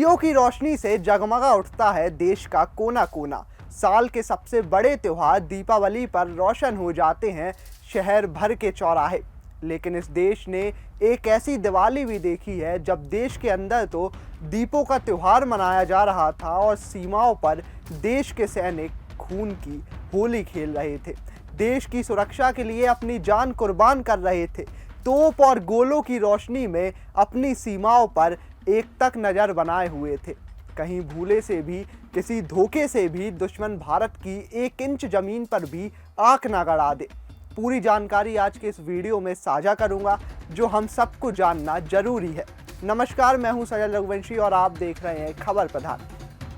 दियों की रोशनी से जगमगा उठता है देश का कोना कोना। साल के सबसे बड़े त्योहार दीपावली पर रोशन हो जाते हैं शहर भर के चौराहे। लेकिन इस देश ने एक ऐसी दिवाली भी देखी है जब देश के अंदर तो दीपों का त्योहार मनाया जा रहा था और सीमाओं पर देश के सैनिक खून की होली खेल रहे थे, देश की सुरक्षा के लिए अपनी जान कुर्बान कर रहे थे। तोप और गोलों की रोशनी में अपनी सीमाओं पर एकटक नज़र बनाए हुए थे। कहीं भूले से भी, किसी धोखे से भी दुश्मन भारत की 1 इंच ज़मीन पर भी आंख ना गड़ा दे। पूरी जानकारी आज के इस वीडियो में साझा करूंगा, जो हम सबको जानना जरूरी है। नमस्कार, मैं हूं सजल रघुवंशी और आप देख रहे हैं खबर प्रधान।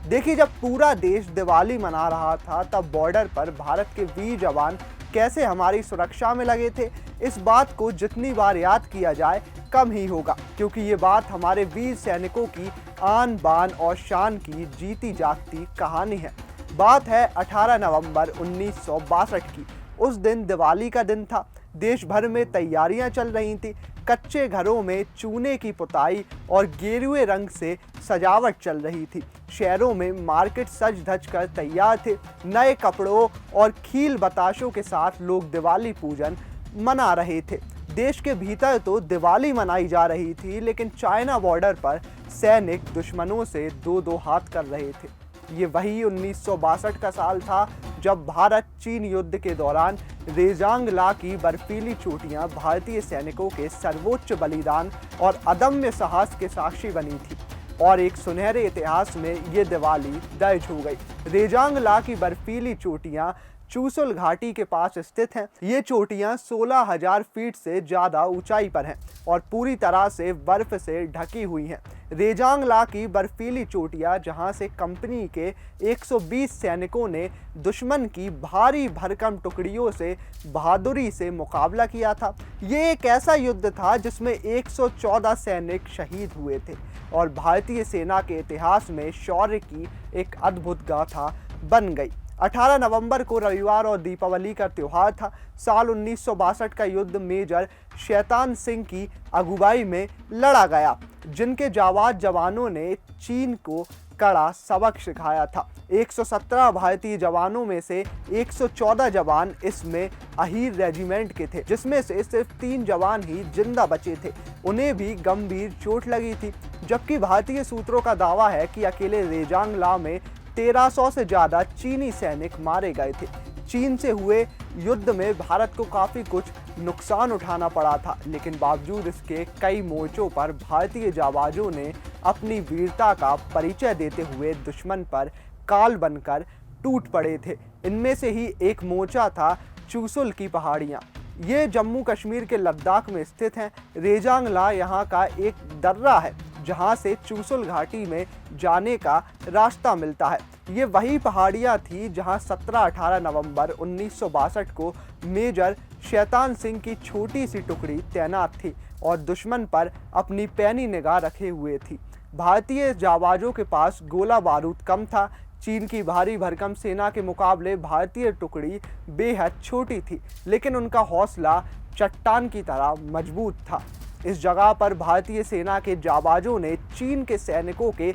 देखिए, जब पूरा देश दिवाली मना रहा था तब बॉर्डर पर भारत के वीर जवान कैसे हमारी सुरक्षा में लगे थे, इस बात को जितनी बार याद किया जाए कम ही होगा, क्योंकि ये बात हमारे वीर सैनिकों की आन बान और शान की जीती जागती कहानी है। बात है 18 नवंबर 1962 की। उस दिन दिवाली का दिन था। देश भर में तैयारियां चल रही थी। कच्चे घरों में चूने की पुताई और गेरुए रंग से सजावट चल रही थी। शहरों में मार्केट सज धज कर तैयार थे। नए कपड़ों और खील बताशों के साथ लोग दिवाली पूजन मना रहे थे। देश के भीतर तो दिवाली मनाई जा रही थी, लेकिन चाइना बॉर्डर पर सैनिक दुश्मनों से दो हाथ कर रहे थे। ये वही 1962 का साल था जब भारत चीन युद्ध के दौरान रेजांग ला की बर्फीली चोटियां भारतीय सैनिकों के सर्वोच्च बलिदान और अदम्य साहस के साक्षी बनी थी, और एक सुनहरे इतिहास में ये दिवाली दर्ज हो गई। रेजांग ला की बर्फीली चोटियां चुशुल घाटी के पास स्थित हैं। ये चोटियां 16,000 फीट से ज़्यादा ऊंचाई पर हैं और पूरी तरह से बर्फ से ढकी हुई हैं। रेजांग ला की बर्फीली चोटियां, जहां से कंपनी के 120 सैनिकों ने दुश्मन की भारी भरकम टुकड़ियों से बहादुरी से मुकाबला किया था। ये एक ऐसा युद्ध था जिसमें 114 सैनिक शहीद हुए थे और भारतीय सेना के इतिहास में शौर्य की एक अद्भुत गाथा बन गई। 18 नवंबर को रविवार और दीपावली का त्यौहार था। साल 1962 का युद्ध मेजर शैतान सिंह की अगुवाई में लड़ा गया, जिनके जाबाज जवानों ने चीन को कड़ा सबक सिखाया था। 117 भारतीय जवानों में से 114 जवान इसमें अहीर रेजिमेंट के थे, जिसमें से सिर्फ 3 जवान ही जिंदा बचे थे। उन्हें भी गंभीर चोट लगी थी, जबकि भारतीय सूत्रों का दावा है कि अकेले रेजांग ला में 1300 से ज़्यादा चीनी सैनिक मारे गए थे। चीन से हुए युद्ध में भारत को काफ़ी कुछ नुकसान उठाना पड़ा था, लेकिन बावजूद इसके कई मोर्चों पर भारतीय जाबाजों ने अपनी वीरता का परिचय देते हुए दुश्मन पर काल बनकर टूट पड़े थे। इनमें से ही एक मोर्चा था चुशुल की पहाड़ियाँ। ये जम्मू कश्मीर के लद्दाख में स्थित हैं। रेजांग ला यहाँ का एक दर्रा है जहाँ से चुशुल घाटी में जाने का रास्ता मिलता है। ये वही पहाड़ियाँ थी जहाँ 17-18 नवंबर 1962 को मेजर शैतान सिंह की छोटी सी टुकड़ी तैनात थी और दुश्मन पर अपनी पैनी निगाह रखे हुए थी। भारतीय जाबाजों के पास गोला बारूद कम था। चीन की भारी भरकम सेना के मुकाबले भारतीय टुकड़ी बेहद छोटी थी, लेकिन उनका हौसला चट्टान की तरह मजबूत था। इस जगह पर भारतीय सेना के जाबाजों ने चीन के सैनिकों के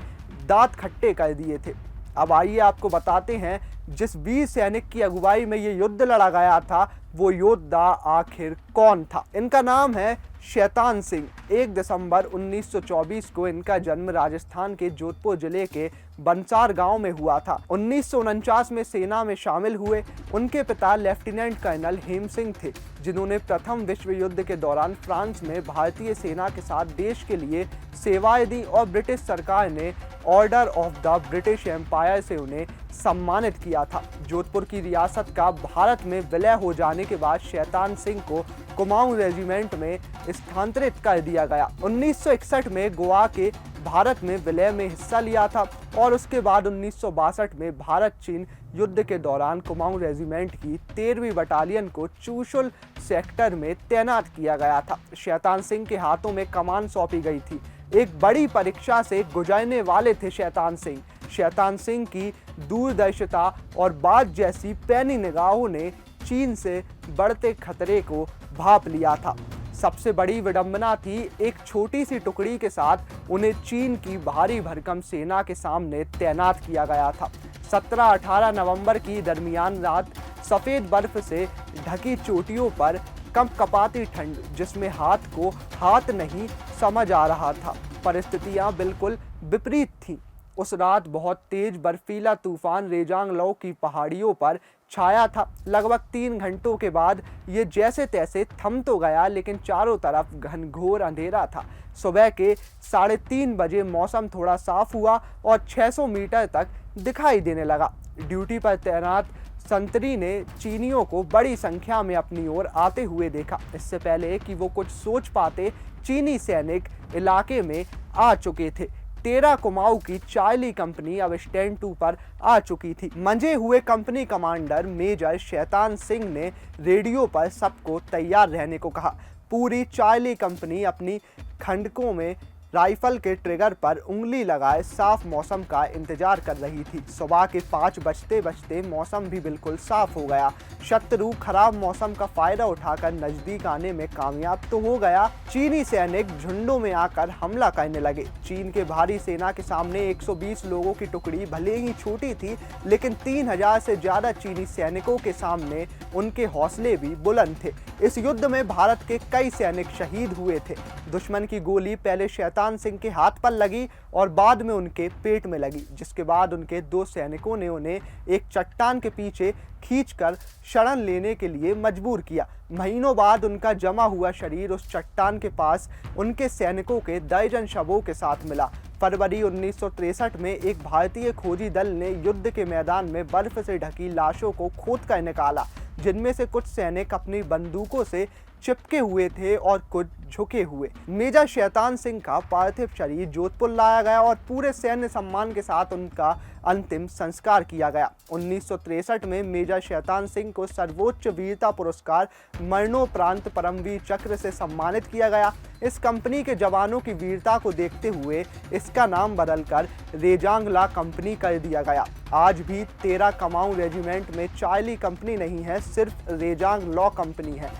दांत खट्टे कर दिए थे। अब आइए आपको बताते हैं, जिस वीर सैनिक की अगुवाई में ये युद्ध लड़ा गया था, वो योद्धा आखिर कौन था। इनका नाम है शैतान सिंह। 1 दिसंबर 1924 को इनका जन्म राजस्थान के जोधपुर जिले के बंसार गांव में हुआ था। 1949 में सेना में शामिल हुए। उनके पिता लेफ्टिनेंट कर्नल हेम सिंह थे, जिन्होंने प्रथम विश्व युद्ध के दौरान फ्रांस में भारतीय सेना के साथ देश के लिए सेवाएं दी और ब्रिटिश सरकार ने order of the British Empire से उन्हें सम्मानित किया था। जोधपुर की रियासत का भारत में विलय हो जाने के बाद शैतान सिंह को कुमाऊं रेजिमेंट में स्थानांतरित कर दिया गया। 1961 में गोवा के भारत में विलय में हिस्सा लिया था और उसके बाद 1962 में भारत चीन युद्ध के दौरान कुमाऊं रेजिमेंट की 13वीं बटालियन को चुशुल सेक्टर में तैनात किया गया था। शैतान सिंह के हाथों में कमान सौंपी गई थी। एक बड़ी परीक्षा से गुजरने वाले थे शैतान सिंह। शैतान सिंह की दूरदर्शिता और बात जैसी पैनी निगाहों ने चीन से बढ़ते खतरे को भांप लिया था। सबसे बड़ी विडंबना थी, एक छोटी सी टुकड़ी के साथ उन्हें चीन की भारी भरकम सेना के सामने तैनात किया गया था। 17-18 नवंबर की दरमियान रात सफेद बर्फ से ढकी चोटियों पर कंपकपाती ठंड, जिसमें हाथ को हाथ नहीं समझ आ रहा था। परिस्थितियां बिल्कुल विपरीत थीं। उस रात बहुत तेज बर्फीला तूफान रेजांगलौ की पहाड़ियों पर छाया था। लगभग 3 घंटों के बाद ये जैसे तैसे थम तो गया, लेकिन चारों तरफ घनघोर अंधेरा था। सुबह के 3:30 बजे मौसम थोड़ा साफ हुआ और 600 मीटर तक दिखाई देने लगा। ड्यूटी पर तैनात संतरी ने चीनियों को बड़ी संख्या में अपनी ओर आते हुए देखा। इससे पहले कि वो कुछ सोच पाते, चीनी सैनिक इलाके में आ चुके थे। 13 कुमाऊं की चार्ली कंपनी अब स्टैंड 2 पर आ चुकी थी। मंजे हुए company commander major Shaitan Singh ने रेडियो पर सबको तैयार रहने को कहा। पूरी चार्ली कंपनी अपनी खंडकों में राइफल के ट्रिगर पर उंगली लगाए साफ मौसम का इंतजार कर रही थी। सुबह के 5 बजते बजते मौसम भी बिल्कुल साफ हो गया। शत्रु खराब मौसम का फायदा उठाकर नजदीक आने में कामयाब तो हो गया। चीनी सैनिक झुंडों में आकर हमला करने लगे। चीन के भारी सेना के सामने 120 लोगों की टुकड़ी भले ही छोटी थी, लेकिन 3000 से ज्यादा चीनी सैनिकों के सामने उनके हौसले भी बुलंद थे। इस युद्ध में भारत के कई सैनिक शहीद हुए थे। दुश्मन की गोली पहले शैतान सिंह के हाथ पर लगी और बाद में उनके पेट में लगी, जिसके बाद उनके 2 सैनिकों ने उन्हें एक चट्टान के पीछे खींचकर शरण लेने के लिए मजबूर किया। महीनों बाद उनका जमा हुआ शरीर उस चट्टान के पास उनके सैनिकों के दर्जन शवों के साथ मिला। फरवरी 1963 में एक भारतीय खोजी दल ने युद्ध के मैदान में बर्फ से ढकी लाशों को खोदकर निकाला, जिनमें से कुछ सैनिक अपनी बंदूकों से चिपके हुए थे और कुछ झुके हुए। मेजर शैतान सिंह का पार्थिव शरीर जोधपुर लाया गया और पूरे सैन्य सम्मान के साथ उनका अंतिम संस्कार किया गया। 1963 में मेजर शैतान सिंह को सर्वोच्च वीरता पुरस्कार मरणोपरांत परमवीर चक्र से सम्मानित किया गया। इस कंपनी के जवानों की वीरता को देखते हुए इसका नाम बदलकर रेजांगला कंपनी कर दिया गया। आज भी 13 कुमाऊं रेजिमेंट में चार्ली कंपनी नहीं है, सिर्फ रेजांगलौ कंपनी है।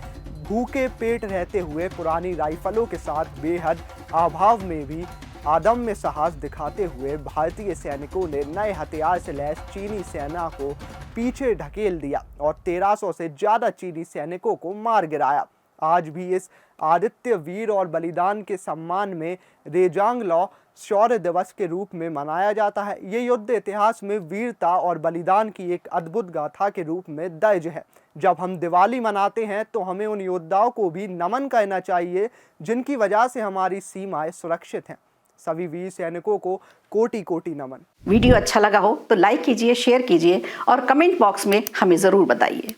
भूखे पेट रहते हुए पुरानी राइफलों के साथ बेहद अभाव में भी अदम्य साहस दिखाते हुए भारतीय सैनिकों ने नए हथियार से लैस चीनी सेना को पीछे ढकेल दिया और 1300 से ज्यादा चीनी सैनिकों को मार गिराया। आज भी इस आदित्य वीर और बलिदान के सम्मान में रेजांगलौ शौर्य दिवस के रूप में मनाया जाता है। ये युद्ध इतिहास में वीरता और बलिदान की एक अद्भुत गाथा के रूप में दर्ज है। जब हम दिवाली मनाते हैं तो हमें उन योद्धाओं को भी नमन करना चाहिए, जिनकी वजह से हमारी सीमाएं सुरक्षित हैं। सभी वीर सैनिकों को कोटि कोटि नमन। वीडियो अच्छा लगा हो तो लाइक कीजिए, शेयर कीजिए और कमेंट बॉक्स में हमें ज़रूर बताइए।